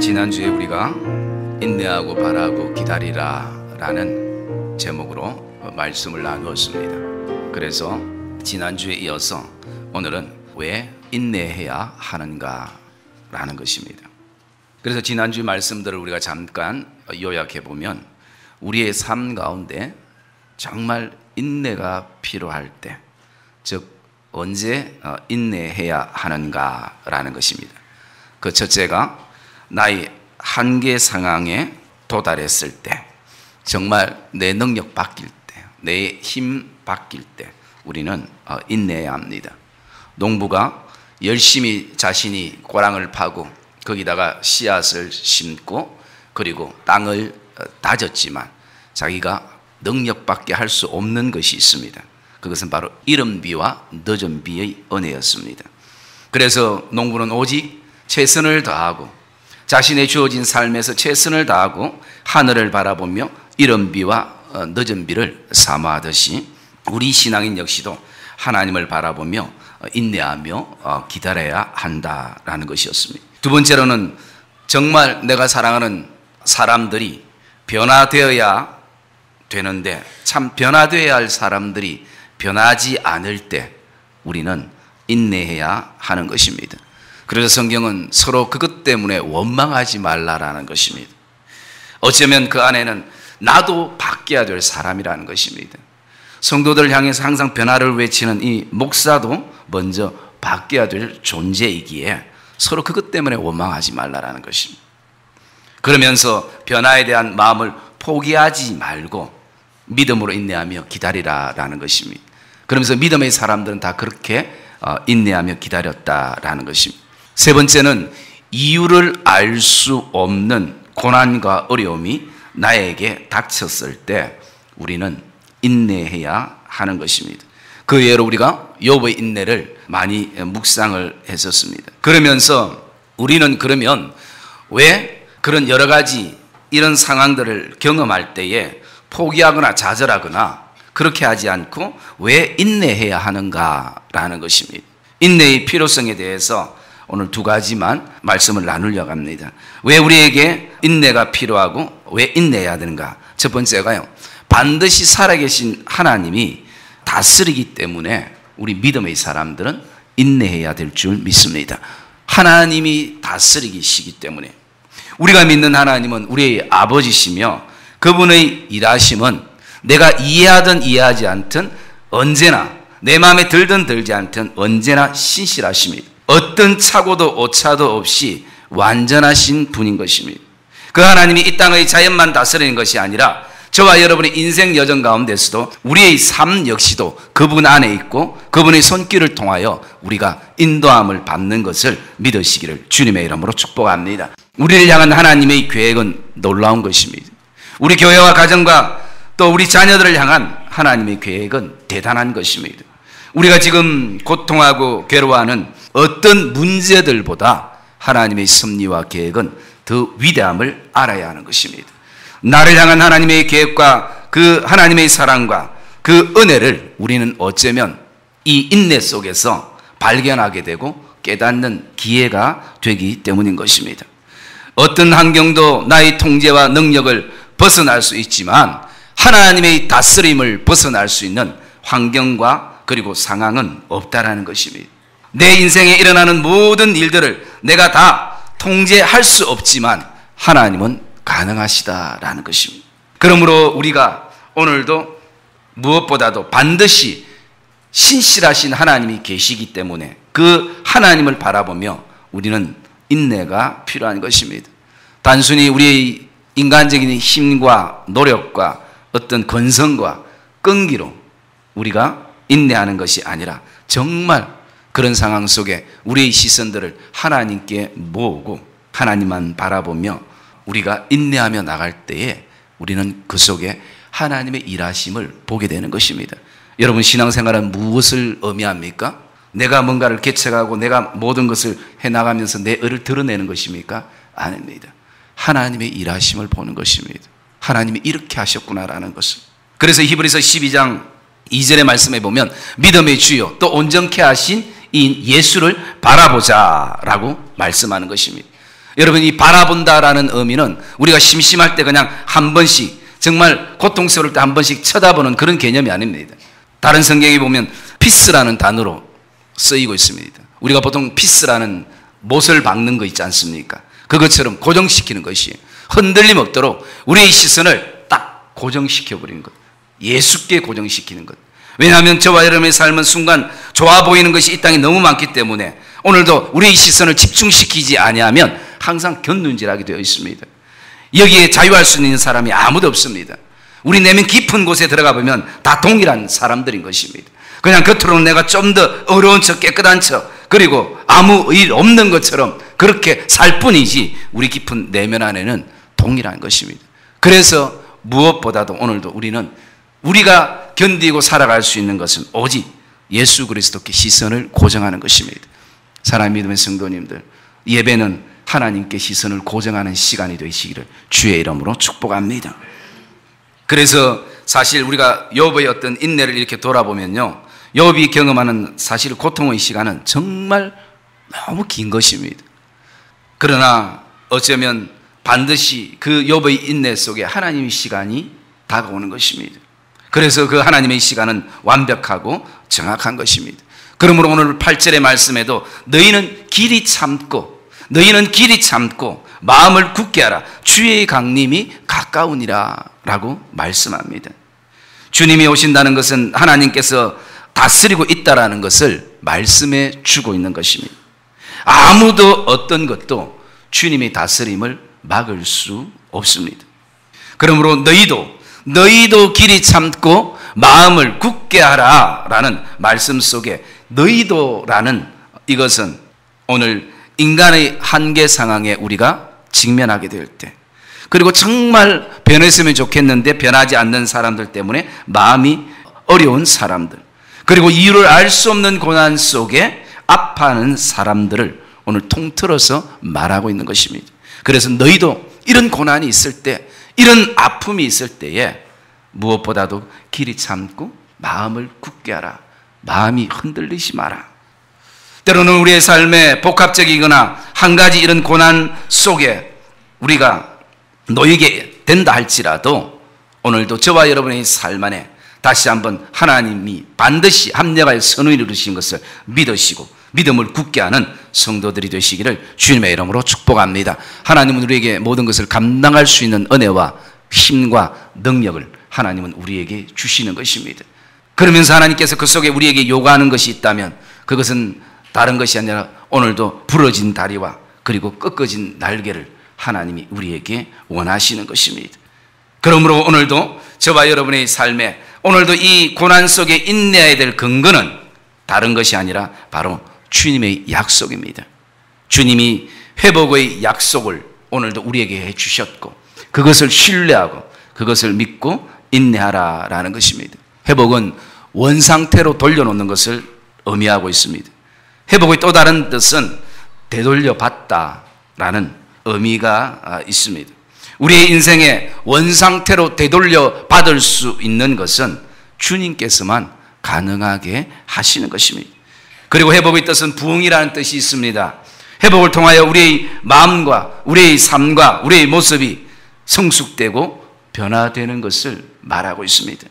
지난주에 우리가 인내하고 바라고 기다리라 라는 제목으로 말씀을 나누었습니다. 그래서 지난주에 이어서 오늘은 왜 인내해야 하는가 라는 것입니다. 그래서 지난주 말씀들을 우리가 잠깐 요약해 보면 우리의 삶 가운데 정말 인내가 필요할 때, 즉 언제 인내해야 하는가 라는 것입니다. 그 첫째가 나의 한계 상황에 도달했을 때, 정말 내 능력 바뀔 때, 내 힘 바뀔 때 우리는 인내해야 합니다. 농부가 열심히 자신이 고랑을 파고 거기다가 씨앗을 심고 그리고 땅을 다졌지만 자기가 능력밖에 할 수 없는 것이 있습니다. 그것은 바로 이른 비와 늦은 비의 은혜였습니다. 그래서 농부는 오직 최선을 다하고 자신의 주어진 삶에서 최선을 다하고 하늘을 바라보며 이른 비와 늦은 비를 사모하듯이 우리 신앙인 역시도 하나님을 바라보며 인내하며 기다려야 한다라는 것이었습니다. 두 번째로는 정말 내가 사랑하는 사람들이 변화되어야 되는데 참 변화되어야 할 사람들이 변하지 않을 때 우리는 인내해야 하는 것입니다. 그래서 성경은 서로 그것 때문에 원망하지 말라라는 것입니다. 어쩌면 그 안에는 나도 바뀌어야 될 사람이라는 것입니다. 성도들을 향해서 항상 변화를 외치는 이 목사도 먼저 바뀌어야 될 존재이기에 서로 그것 때문에 원망하지 말라라는 것입니다. 그러면서 변화에 대한 마음을 포기하지 말고 믿음으로 인내하며 기다리라라는 것입니다. 그러면서 믿음의 사람들은 다 그렇게 인내하며 기다렸다라는 것입니다. 세 번째는 이유를 알 수 없는 고난과 어려움이 나에게 닥쳤을 때 우리는 인내해야 하는 것입니다. 그 예로 우리가 욥의 인내를 많이 묵상을 했었습니다. 그러면서 우리는 그러면 왜 그런 여러 가지 이런 상황들을 경험할 때에 포기하거나 좌절하거나 그렇게 하지 않고 왜 인내해야 하는가라는 것입니다. 인내의 필요성에 대해서 오늘 두 가지만 말씀을 나누려고 합니다. 왜 우리에게 인내가 필요하고 왜 인내해야 되는가? 첫 번째가요, 반드시 살아계신 하나님이 다스리기 때문에 우리 믿음의 사람들은 인내해야 될 줄 믿습니다. 하나님이 다스리시기 때문에 우리가 믿는 하나님은 우리의 아버지시며 그분의 일하심은 내가 이해하든 이해하지 않든 언제나 내 마음에 들든 들지 않든 언제나 신실하십니다. 어떤 착오도 오차도 없이 완전하신 분인 것입니다. 그 하나님이 이 땅의 자연만 다스리는 것이 아니라 저와 여러분의 인생 여정 가운데서도 우리의 삶 역시도 그분 안에 있고 그분의 손길을 통하여 우리가 인도함을 받는 것을 믿으시기를 주님의 이름으로 축복합니다. 우리를 향한 하나님의 계획은 놀라운 것입니다. 우리 교회와 가정과 또 우리 자녀들을 향한 하나님의 계획은 대단한 것입니다. 우리가 지금 고통하고 괴로워하는 어떤 문제들보다 하나님의 섭리와 계획은 더 위대함을 알아야 하는 것입니다. 나를 향한 하나님의 계획과 그 하나님의 사랑과 그 은혜를 우리는 어쩌면 이 인내 속에서 발견하게 되고 깨닫는 기회가 되기 때문인 것입니다. 어떤 환경도 나의 통제와 능력을 벗어날 수 있지만 하나님의 다스림을 벗어날 수 있는 환경과 그리고 상황은 없다라는 것입니다. 내 인생에 일어나는 모든 일들을 내가 다 통제할 수 없지만 하나님은 가능하시다라는 것입니다. 그러므로 우리가 오늘도 무엇보다도 반드시 신실하신 하나님이 계시기 때문에 그 하나님을 바라보며 우리는 인내가 필요한 것입니다. 단순히 우리의 인간적인 힘과 노력과 어떤 건성과 끈기로 우리가 인내하는 것이 아니라 정말 그런 상황 속에 우리의 시선들을 하나님께 모으고 하나님만 바라보며 우리가 인내하며 나갈 때에 우리는 그 속에 하나님의 일하심을 보게 되는 것입니다. 여러분, 신앙생활은 무엇을 의미합니까? 내가 뭔가를 개척하고 내가 모든 것을 해나가면서 내 의를 드러내는 것입니까? 아닙니다. 하나님의 일하심을 보는 것입니다. 하나님이 이렇게 하셨구나라는 것을. 그래서 히브리서 12장 2절의 말씀에 보면 믿음의 주요 또 온전케 하신 이 예수를 바라보자라고 말씀하는 것입니다. 여러분, 이 바라본다라는 의미는 우리가 심심할 때 그냥 한 번씩, 정말 고통스러울 때 한 번씩 쳐다보는 그런 개념이 아닙니다. 다른 성경에 보면 피스라는 단어로 쓰이고 있습니다. 우리가 보통 피스라는 못을 박는 거 있지 않습니까? 그것처럼 고정시키는 것이, 흔들림 없도록 우리의 시선을 딱 고정시켜버리는 것, 예수께 고정시키는 것. 왜냐하면 저와 여러분의 삶은 순간 좋아 보이는 것이 이 땅에 너무 많기 때문에 오늘도 우리의 시선을 집중시키지 아니하면 항상 견눈질하게 되어 있습니다. 여기에 자유할 수 있는 사람이 아무도 없습니다. 우리 내면 깊은 곳에 들어가 보면 다 동일한 사람들인 것입니다. 그냥 겉으로는 내가 좀 더 어려운 척, 깨끗한 척, 그리고 아무 일 없는 것처럼 그렇게 살 뿐이지 우리 깊은 내면 안에는 동일한 것입니다. 그래서 무엇보다도 오늘도 우리가 견디고 살아갈 수 있는 것은 오직 예수 그리스도께 시선을 고정하는 것입니다. 사랑하는 믿음의 성도님들, 예배는 하나님께 시선을 고정하는 시간이 되시기를 주의 이름으로 축복합니다. 그래서 사실 우리가 욥의 어떤 인내를 이렇게 돌아보면요, 욥이 경험하는 사실 고통의 시간은 정말 너무 긴 것입니다. 그러나 어쩌면 반드시 그 욥의 인내 속에 하나님의 시간이 다가오는 것입니다. 그래서 그 하나님의 시간은 완벽하고 정확한 것입니다. 그러므로 오늘 8절의 말씀에도 너희는 길이 참고 마음을 굳게 하라, 주의 강림이 가까우니라 라고 말씀합니다. 주님이 오신다는 것은 하나님께서 다스리고 있다라는 것을 말씀해 주고 있는 것입니다. 아무도 어떤 것도 주님의 다스림을 막을 수 없습니다. 그러므로 너희도 길이 참고 마음을 굳게 하라 라는 말씀 속에 너희도라는 이것은 오늘 인간의 한계 상황에 우리가 직면하게 될 때, 그리고 정말 변했으면 좋겠는데 변하지 않는 사람들 때문에 마음이 어려운 사람들, 그리고 이유를 알 수 없는 고난 속에 아파하는 사람들을 오늘 통틀어서 말하고 있는 것입니다. 그래서 너희도 이런 고난이 있을 때, 이런 아픔이 있을 때에 무엇보다도 길이 참고 마음을 굳게 하라, 마음이 흔들리지 마라. 때로는 우리의 삶에 복합적이거나 한 가지 이런 고난 속에 우리가 놓이게 된다 할지라도 오늘도 저와 여러분의 삶 안에 다시 한번 하나님이 반드시 합력하여 선을 이루신 것을 믿으시고 믿음을 굳게 하는 성도들이 되시기를 주님의 이름으로 축복합니다. 하나님은 우리에게 모든 것을 감당할 수 있는 은혜와 힘과 능력을 하나님은 우리에게 주시는 것입니다. 그러면서 하나님께서 그 속에 우리에게 요구하는 것이 있다면 그것은 다른 것이 아니라 오늘도 부러진 다리와 그리고 꺾어진 날개를 하나님이 우리에게 원하시는 것입니다. 그러므로 오늘도 저와 여러분의 삶에 오늘도 이 고난 속에 인내해야 될 근거는 다른 것이 아니라 바로 주님의 약속입니다. 주님이 회복의 약속을 오늘도 우리에게 해주셨고 그것을 신뢰하고 그것을 믿고 인내하라라는 것입니다. 회복은 원상태로 돌려놓는 것을 의미하고 있습니다. 회복의 또 다른 뜻은 되돌려 받다라는 의미가 있습니다. 우리의 인생에 원상태로 되돌려 받을 수 있는 것은 주님께서만 가능하게 하시는 것입니다. 그리고 회복의 뜻은 부흥이라는 뜻이 있습니다. 회복을 통하여 우리의 마음과 우리의 삶과 우리의 모습이 성숙되고 변화되는 것을 말하고 있습니다.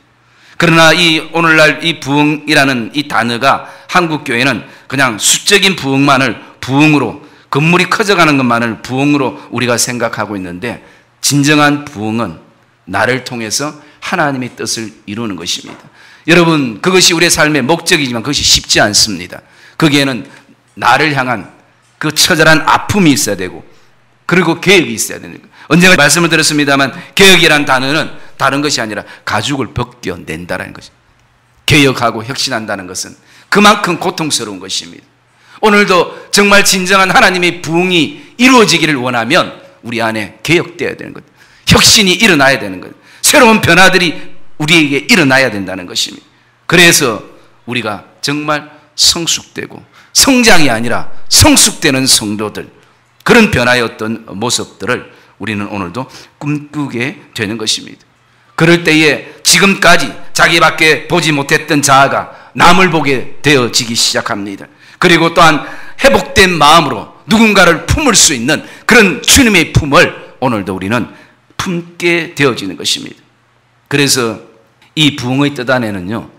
그러나 이 오늘날 이 부흥이라는 이 단어가 한국 교회는 그냥 수적인 부흥만을 부흥으로, 건물이 커져가는 것만을 부흥으로 우리가 생각하고 있는데 진정한 부흥은 나를 통해서 하나님의 뜻을 이루는 것입니다. 여러분, 그것이 우리의 삶의 목적이지만 그것이 쉽지 않습니다. 거기에는 나를 향한 그 처절한 아픔이 있어야 되고 그리고 계획이 있어야 되는 거예요. 언젠가 말씀을 드렸습니다만 개혁이라는 단어는 다른 것이 아니라 가죽을 벗겨낸다는 것입니다. 개혁하고 혁신한다는 것은 그만큼 고통스러운 것입니다. 오늘도 정말 진정한 하나님의 부흥이 이루어지기를 원하면 우리 안에 개혁되어야 되는 것, 혁신이 일어나야 되는 것, 새로운 변화들이 우리에게 일어나야 된다는 것입니다. 그래서 우리가 정말 성숙되고 성장이 아니라 성숙되는 성도들, 그런 변화의 어떤 모습들을 우리는 오늘도 꿈꾸게 되는 것입니다. 그럴 때에 지금까지 자기밖에 보지 못했던 자아가 남을 보게 되어지기 시작합니다. 그리고 또한 회복된 마음으로 누군가를 품을 수 있는 그런 주님의 품을 오늘도 우리는 품게 되어지는 것입니다. 그래서 이 부흥의 뜻 안에는요,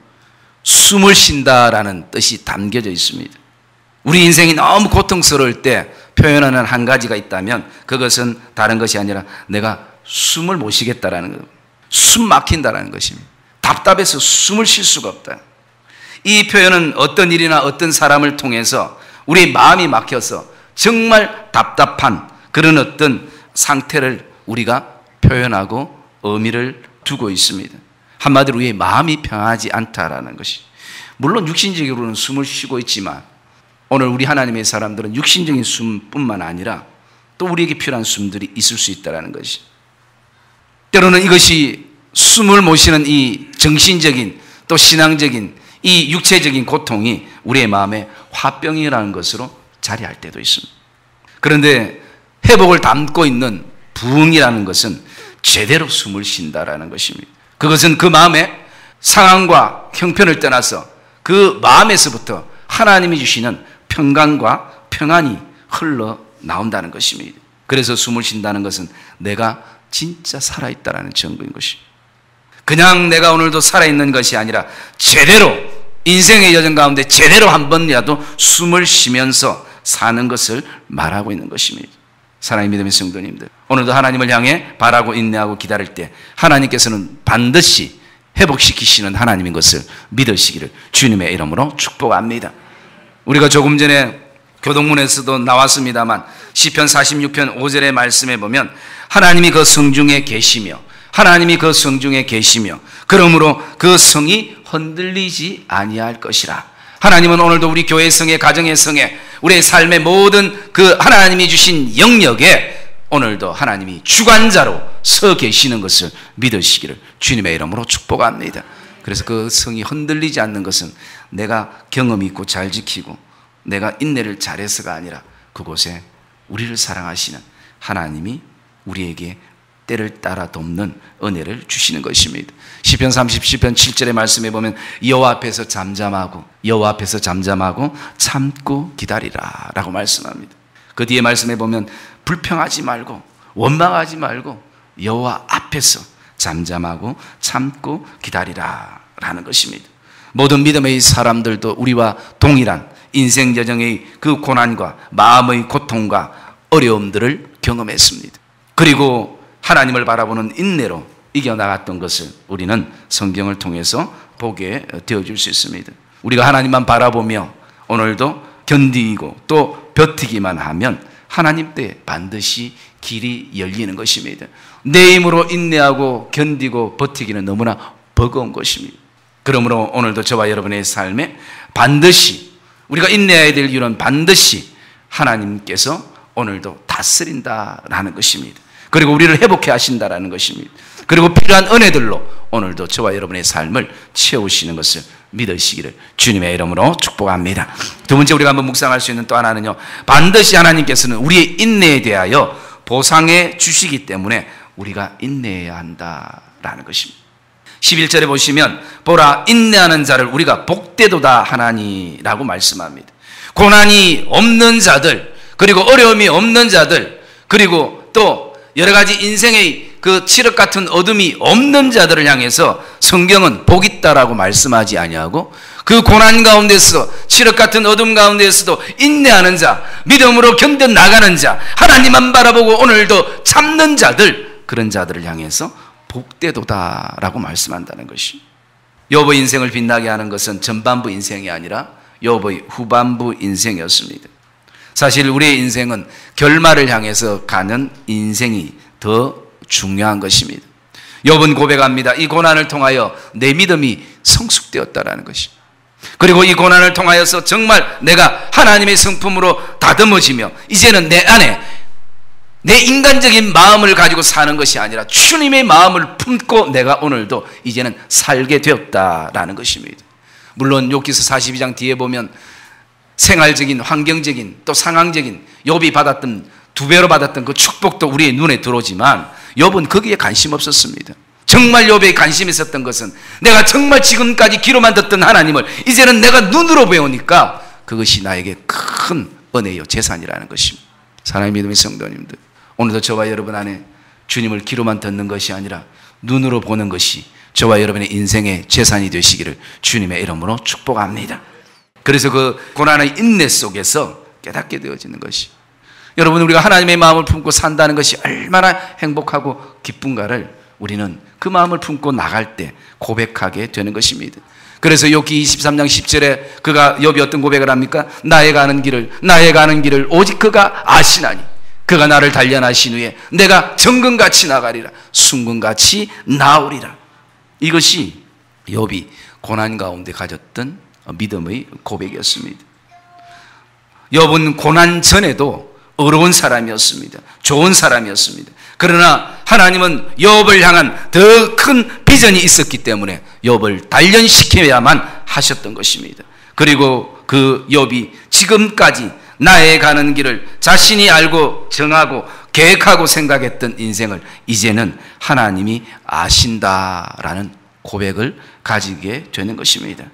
숨을 쉰다라는 뜻이 담겨져 있습니다. 우리 인생이 너무 고통스러울 때 표현하는 한 가지가 있다면 그것은 다른 것이 아니라 내가 숨을 못 쉬겠다라는 거예요. 숨 막힌다라는 것입니다. 답답해서 숨을 쉴 수가 없다. 이 표현은 어떤 일이나 어떤 사람을 통해서 우리 마음이 막혀서 정말 답답한 그런 어떤 상태를 우리가 표현하고 의미를 두고 있습니다. 한마디로 우리의 마음이 평하지 않다라는 것이. 물론 육신적으로는 숨을 쉬고 있지만 오늘 우리 하나님의 사람들은 육신적인 숨뿐만 아니라 또 우리에게 필요한 숨들이 있을 수 있다는 것이. 때로는 이것이 숨을 못 쉬는 이 정신적인 또 신앙적인 이 육체적인 고통이 우리의 마음에 화병이라는 것으로 자리할 때도 있습니다. 그런데 회복을 담고 있는 부흥이라는 것은 제대로 숨을 쉰다라는 것입니다. 그것은 그 마음의 상황과 형편을 떠나서 그 마음에서부터 하나님이 주시는 평강과 평안이 흘러나온다는 것입니다. 그래서 숨을 쉰다는 것은 내가 진짜 살아있다는 증거인 것입니다. 그냥 내가 오늘도 살아있는 것이 아니라 제대로 인생의 여정 가운데 제대로 한 번이라도 숨을 쉬면서 사는 것을 말하고 있는 것입니다. 사랑의 믿음의 성도님들, 오늘도 하나님을 향해 바라고 인내하고 기다릴 때 하나님께서는 반드시 회복시키시는 하나님인 것을 믿으시기를 주님의 이름으로 축복합니다. 우리가 조금 전에 교동문에서도 나왔습니다만 시편 46편 5절의 말씀에 보면 하나님이 그 성중에 계시며 하나님이 그 성중에 계시며 그러므로 그 성이 흔들리지 아니할 것이라. 하나님은 오늘도 우리 교회 성에, 가정의 성에, 우리의 삶의 모든 그 하나님이 주신 영역에 오늘도 하나님이 주관자로 서 계시는 것을 믿으시기를 주님의 이름으로 축복합니다. 그래서 그 성이 흔들리지 않는 것은 내가 경험이 있고 잘 지키고 내가 인내를 잘해서가 아니라 그곳에 우리를 사랑하시는 하나님이 우리에게 때를 따라 돕는 은혜를 주시는 것입니다. 시편 30편 7절의 말씀에 보면 여호와 앞에서 잠잠하고 참고 기다리라 라고 말씀합니다. 그 뒤에 말씀에 보면 불평하지 말고 원망하지 말고 여호와 앞에서 잠잠하고 참고 기다리라 라는 것입니다. 모든 믿음의 사람들도 우리와 동일한 인생 여정의 그 고난과 마음의 고통과 어려움들을 경험했습니다. 그리고 하나님을 바라보는 인내로 이겨나갔던 것을 우리는 성경을 통해서 보게 되어줄 수 있습니다. 우리가 하나님만 바라보며 오늘도 견디고 또 버티기만 하면 하나님 때 반드시 길이 열리는 것입니다. 내 힘으로 인내하고 견디고 버티기는 너무나 버거운 것입니다. 그러므로 오늘도 저와 여러분의 삶에 반드시 우리가 인내해야 될 이유는 반드시 하나님께서 오늘도 다스린다라는 것입니다. 그리고 우리를 회복해 하신다라는 것입니다. 그리고 필요한 은혜들로 오늘도 저와 여러분의 삶을 채우시는 것을 믿으시기를 주님의 이름으로 축복합니다. 두 번째 우리가 한번 묵상할 수 있는 또 하나는요, 반드시 하나님께서는 우리의 인내에 대하여 보상해 주시기 때문에 우리가 인내해야 한다라는 것입니다. 11절에 보시면 보라 인내하는 자를 우리가 복되도다 하나니라고 말씀합니다. 고난이 없는 자들, 그리고 어려움이 없는 자들, 그리고 또 여러 가지 인생의 그 칠흑 같은 어둠이 없는 자들을 향해서 성경은 복 있다라고 말씀하지 아니하고 그 고난 가운데서 칠흑 같은 어둠 가운데서도 인내하는 자, 믿음으로 견뎌 나가는 자, 하나님만 바라보고 오늘도 참는 자들, 그런 자들을 향해서 복되도다라고 말씀한다는 것이. 욥의 인생을 빛나게 하는 것은 전반부 인생이 아니라 욥의 후반부 인생이었습니다. 사실 우리의 인생은 결말을 향해서 가는 인생이 더 중요한 것입니다. 욥은 고백합니다. 이 고난을 통하여 내 믿음이 성숙되었다라는 것이. 그리고 이 고난을 통하여서 정말 내가 하나님의 성품으로 다듬어지며 이제는 내 안에 내 인간적인 마음을 가지고 사는 것이 아니라 주님의 마음을 품고 내가 오늘도 이제는 살게 되었다라는 것입니다. 물론 욥기서 42장 뒤에 보면 생활적인, 환경적인, 또 상황적인 욥이 받았던 두 배로 받았던 그 축복도 우리의 눈에 들어오지만 욥은 거기에 관심 없었습니다. 정말 욥에 관심 있었던 것은 내가 정말 지금까지 귀로만 듣던 하나님을 이제는 내가 눈으로 배우니까 그것이 나에게 큰 은혜요 재산이라는 것입니다. 사랑하는 믿음의 성도님들, 오늘도 저와 여러분 안에 주님을 귀로만 듣는 것이 아니라 눈으로 보는 것이 저와 여러분의 인생의 재산이 되시기를 주님의 이름으로 축복합니다. 그래서 그 고난의 인내 속에서 깨닫게 되어지는 것이, 여러분 우리가 하나님의 마음을 품고 산다는 것이 얼마나 행복하고 기쁜가를 우리는 그 마음을 품고 나갈 때 고백하게 되는 것입니다. 그래서 욥기 23장 10절에 그가 욥이 어떤 고백을 합니까? 나의 가는 길을 오직 그가 아시나니 그가 나를 단련하신 후에 내가 정금같이 나가리라, 순금같이 나오리라. 이것이 욥이 고난 가운데 가졌던 믿음의 고백이었습니다. 욥은 고난 전에도 어려운 사람이었습니다. 좋은 사람이었습니다. 그러나 하나님은 욥을 향한 더 큰 비전이 있었기 때문에 욥을 단련시켜야만 하셨던 것입니다. 그리고 그 욥이 지금까지 나의 가는 길을 자신이 알고 정하고 계획하고 생각했던 인생을 이제는 하나님이 아신다라는 고백을 가지게 되는 것입니다.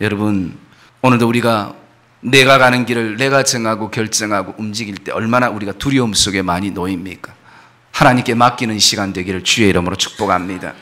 여러분, 오늘도 우리가 내가 가는 길을 내가 정하고 결정하고 움직일 때 얼마나 우리가 두려움 속에 많이 놓입니까? 하나님께 맡기는 시간 되기를 주의 이름으로 축복합니다.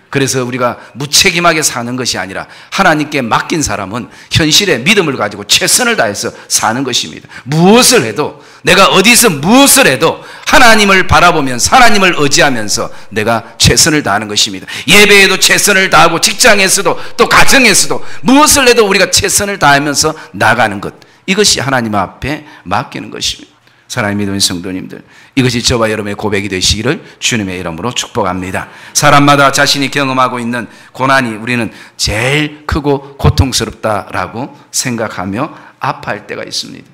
그래서 우리가 무책임하게 사는 것이 아니라 하나님께 맡긴 사람은 현실에 믿음을 가지고 최선을 다해서 사는 것입니다. 무엇을 해도, 내가 어디서 무엇을 해도 하나님을 바라보면서 하나님을 의지하면서 내가 최선을 다하는 것입니다. 예배에도 최선을 다하고 직장에서도 또 가정에서도 무엇을 해도 우리가 최선을 다하면서 나가는 것, 이것이 하나님 앞에 맡기는 것입니다. 사랑하는 믿음의 성도님들, 이것이 저와 여러분의 고백이 되시기를 주님의 이름으로 축복합니다. 사람마다 자신이 경험하고 있는 고난이 우리는 제일 크고 고통스럽다라고 생각하며 아파할 때가 있습니다.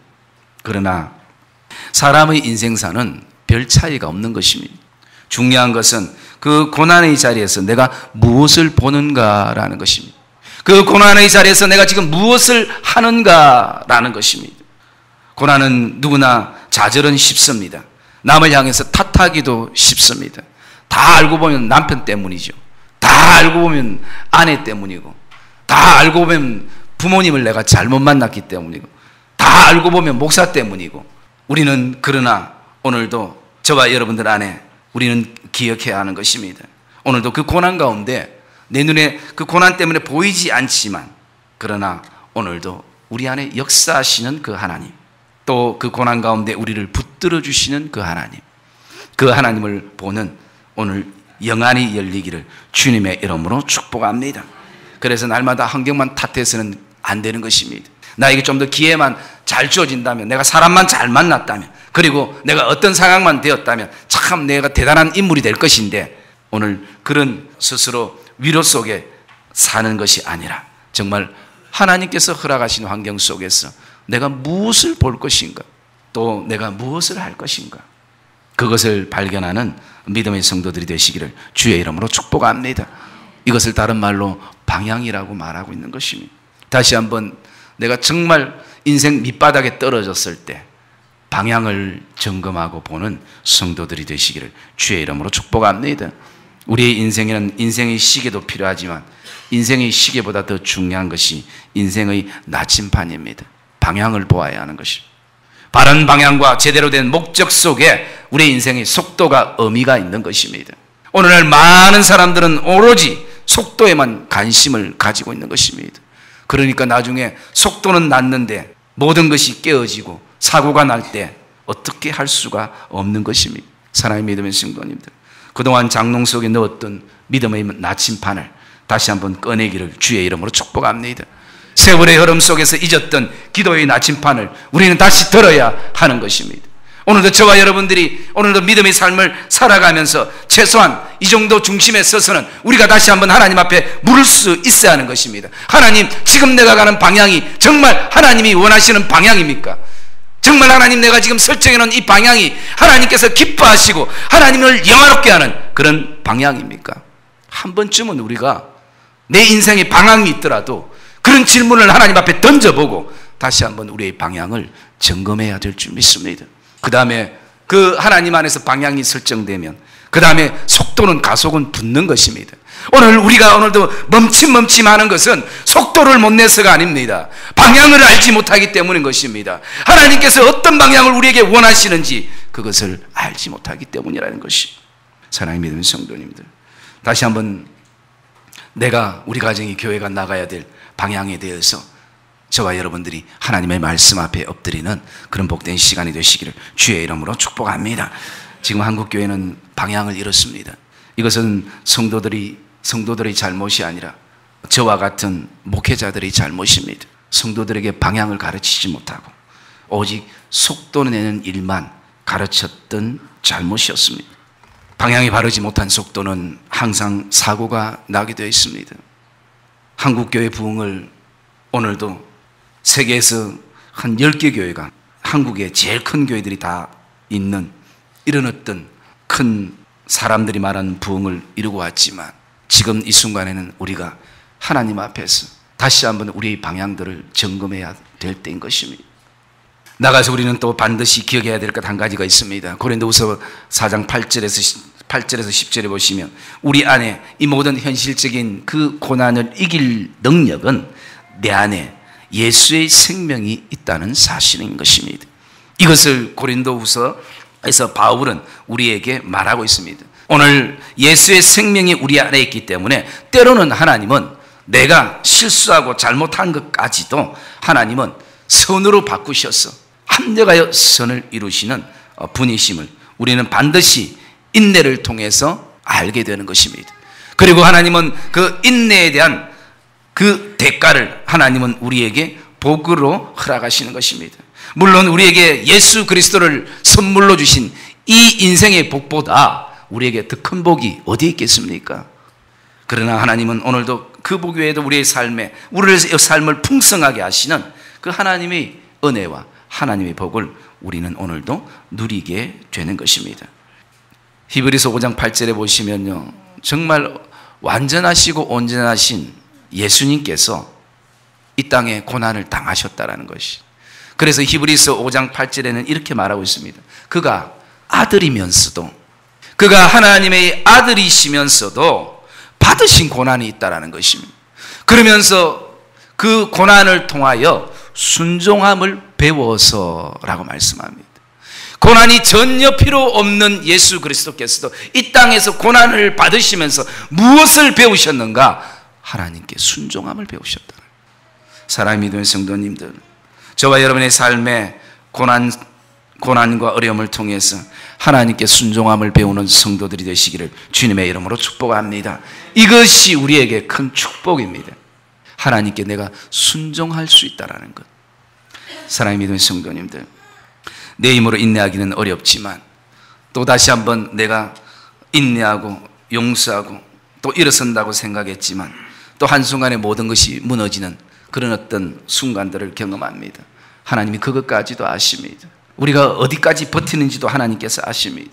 그러나 사람의 인생사는 별 차이가 없는 것입니다. 중요한 것은 그 고난의 자리에서 내가 무엇을 보는가라는 것입니다. 그 고난의 자리에서 내가 지금 무엇을 하는가라는 것입니다. 고난은 누구나 좌절은 쉽습니다. 남을 향해서 탓하기도 쉽습니다. 다 알고 보면 남편 때문이죠. 다 알고 보면 아내 때문이고, 다 알고 보면 부모님을 내가 잘못 만났기 때문이고, 다 알고 보면 목사 때문이고, 우리는 그러나 오늘도 저와 여러분들 안에 우리는 기억해야 하는 것입니다. 오늘도 그 고난 가운데 내 눈에 그 고난 때문에 보이지 않지만, 그러나 오늘도 우리 안에 역사하시는 그 하나님, 또 그 고난 가운데 우리를 붙들어 주시는 그 하나님, 그 하나님을 보는 오늘 영안이 열리기를 주님의 이름으로 축복합니다. 그래서 날마다 환경만 탓해서는 안 되는 것입니다. 나에게 좀 더 기회만 잘 주어진다면, 내가 사람만 잘 만났다면, 그리고 내가 어떤 상황만 되었다면 참 내가 대단한 인물이 될 것인데, 오늘 그런 스스로 위로 속에 사는 것이 아니라 정말 하나님께서 허락하신 환경 속에서 내가 무엇을 볼 것인가, 또 내가 무엇을 할 것인가, 그것을 발견하는 믿음의 성도들이 되시기를 주의 이름으로 축복합니다. 이것을 다른 말로 방향이라고 말하고 있는 것입니다. 다시 한번, 내가 정말 인생 밑바닥에 떨어졌을 때 방향을 점검하고 보는 성도들이 되시기를 주의 이름으로 축복합니다. 우리의 인생에는 인생의 시계도 필요하지만 인생의 시계보다 더 중요한 것이 인생의 나침판입니다. 방향을 보아야 하는 것입니다. 바른 방향과 제대로 된 목적 속에 우리 인생의 속도가 의미가 있는 것입니다. 오늘날 많은 사람들은 오로지 속도에만 관심을 가지고 있는 것입니다. 그러니까 나중에 속도는 났는데 모든 것이 깨어지고 사고가 날 때 어떻게 할 수가 없는 것입니다. 사랑의 믿음의 성도님들, 그동안 장롱 속에 넣었던 믿음의 나침판을 다시 한번 꺼내기를 주의 이름으로 축복합니다. 세월의 흐름 속에서 잊었던 기도의 나침판을 우리는 다시 들어야 하는 것입니다. 오늘도 저와 여러분들이 오늘도 믿음의 삶을 살아가면서 최소한 이 정도 중심에 서서는 우리가 다시 한번 하나님 앞에 물을 수 있어야 하는 것입니다. 하나님, 지금 내가 가는 방향이 정말 하나님이 원하시는 방향입니까? 정말 하나님, 내가 지금 설정해 놓은 이 방향이 하나님께서 기뻐하시고 하나님을 영화롭게 하는 그런 방향입니까? 한 번쯤은 우리가 내 인생에 방향이 있더라도 그런 질문을 하나님 앞에 던져보고 다시 한번 우리의 방향을 점검해야 될 줄 믿습니다. 그 다음에 그 하나님 안에서 방향이 설정되면 그 다음에 속도는 가속은 붙는 것입니다. 우리가 오늘도 멈칫멈칫하는 것은 속도를 못 내서가 아닙니다. 방향을 알지 못하기 때문인 것입니다. 하나님께서 어떤 방향을 우리에게 원하시는지 그것을 알지 못하기 때문이라는 것이. 사랑의 믿음의 성도님들, 다시 한번 우리 가정이 교회가 나가야 될 방향에 대해서 저와 여러분들이 하나님의 말씀 앞에 엎드리는 그런 복된 시간이 되시기를 주의 이름으로 축복합니다. 지금 한국교회는 방향을 잃었습니다. 이것은 성도들의 잘못이 아니라 저와 같은 목회자들의 잘못입니다. 성도들에게 방향을 가르치지 못하고 오직 속도 내는 일만 가르쳤던 잘못이었습니다. 방향이 바르지 못한 속도는 항상 사고가 나게 되어 있습니다. 한국교회 부흥을 오늘도 세계에서 한 10개 교회가, 한국의 제일 큰 교회들이 다 있는 이런 어떤 큰 사람들이 말하는 부흥을 이루고 왔지만, 지금 이 순간에는 우리가 하나님 앞에서 다시 한번 우리의 방향들을 점검해야 될 때인 것입니다. 나가서 우리는 또 반드시 기억해야 될 것 한 가지가 있습니다. 고린도후서 4장 8절에서 10절에 보시면, 우리 안에 이 모든 현실적인 그 고난을 이길 능력은 내 안에 예수의 생명이 있다는 사실인 것입니다. 이것을 고린도후서에서 바울은 우리에게 말하고 있습니다. 오늘 예수의 생명이 우리 안에 있기 때문에 때로는 하나님은 내가 실수하고 잘못한 것까지도 하나님은 선으로 바꾸셔서 합력하여 선을 이루시는 분이심을 우리는 반드시 인내를 통해서 알게 되는 것입니다. 그리고 하나님은 그 인내에 대한 그 대가를 하나님은 우리에게 복으로 허락하시는 것입니다. 물론 우리에게 예수 그리스도를 선물로 주신 이 인생의 복보다 우리에게 더 큰 복이 어디 있겠습니까? 그러나 하나님은 오늘도 그 복 외에도 우리의 우리의 삶을 풍성하게 하시는 그 하나님의 은혜와 하나님의 복을 우리는 오늘도 누리게 되는 것입니다. 히브리서 5장 8절에 보시면요, 정말 완전하시고 온전하신 예수님께서 이 땅에 고난을 당하셨다라는 것이. 그래서 히브리서 5장 8절에는 이렇게 말하고 있습니다. 그가 아들이면서도, 그가 하나님의 아들이시면서도 받으신 고난이 있다라는 것입니다. 그러면서 그 고난을 통하여 순종함을 배워서라고 말씀합니다. 고난이 전혀 필요 없는 예수 그리스도께서도 이 땅에서 고난을 받으시면서 무엇을 배우셨는가? 하나님께 순종함을 배우셨다. 사랑의 믿음의 성도님들, 저와 여러분의 삶에 고난과 어려움을 통해서 하나님께 순종함을 배우는 성도들이 되시기를 주님의 이름으로 축복합니다. 이것이 우리에게 큰 축복입니다. 하나님께 내가 순종할 수 있다는 것. 사랑의 믿음의 성도님들, 내 힘으로 인내하기는 어렵지만 또 다시 한번 내가 인내하고 용서하고 또 일어선다고 생각했지만 또 한순간에 모든 것이 무너지는 그런 어떤 순간들을 경험합니다. 하나님이 그것까지도 아십니다. 우리가 어디까지 버티는지도 하나님께서 아십니다.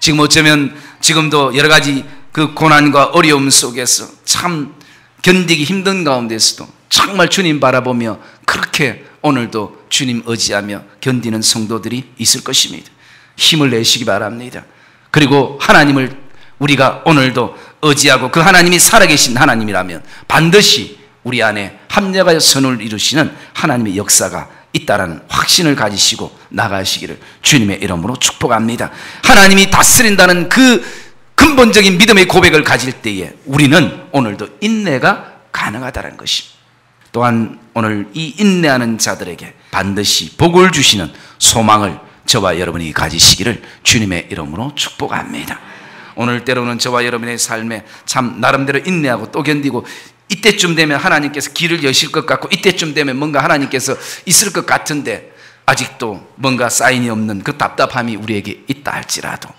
지금 어쩌면 지금도 여러 가지 그 고난과 어려움 속에서 참 견디기 힘든 가운데서도 정말 주님 바라보며 그렇게 오늘도 주님 의지하며 견디는 성도들이 있을 것입니다. 힘을 내시기 바랍니다. 그리고 하나님을 우리가 오늘도 의지하고 그 하나님이 살아계신 하나님이라면 반드시 우리 안에 합력하여 선을 이루시는 하나님의 역사가 있다라는 확신을 가지시고 나가시기를 주님의 이름으로 축복합니다. 하나님이 다스린다는 그 근본적인 믿음의 고백을 가질 때에 우리는 오늘도 인내가 가능하다는 것입니다. 또한 오늘 이 인내하는 자들에게 반드시 복을 주시는 소망을 저와 여러분이 가지시기를 주님의 이름으로 축복합니다. 오늘 때로는 저와 여러분의 삶에 참 나름대로 인내하고 또 견디고 이때쯤 되면 하나님께서 길을 여실 것 같고 이때쯤 되면 뭔가 하나님께서 있을 것 같은데 아직도 뭔가 사인이 없는 그 답답함이 우리에게 있다 할지라도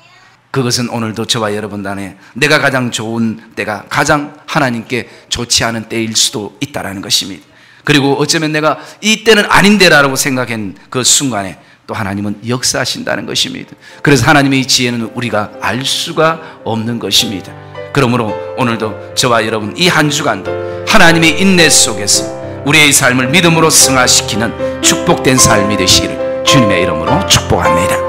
그것은 오늘도 저와 여러분 안에 내가 가장 좋은 때가 가장 하나님께 좋지 않은 때일 수도 있다는 것입니다. 그리고 어쩌면 내가 이 때는 아닌데라고 생각한 그 순간에 또 하나님은 역사하신다는 것입니다. 그래서 하나님의 지혜는 우리가 알 수가 없는 것입니다. 그러므로 오늘도 저와 여러분 이 한 주간도 하나님의 인내 속에서 우리의 삶을 믿음으로 승화시키는 축복된 삶이 되시기를 주님의 이름으로 축복합니다.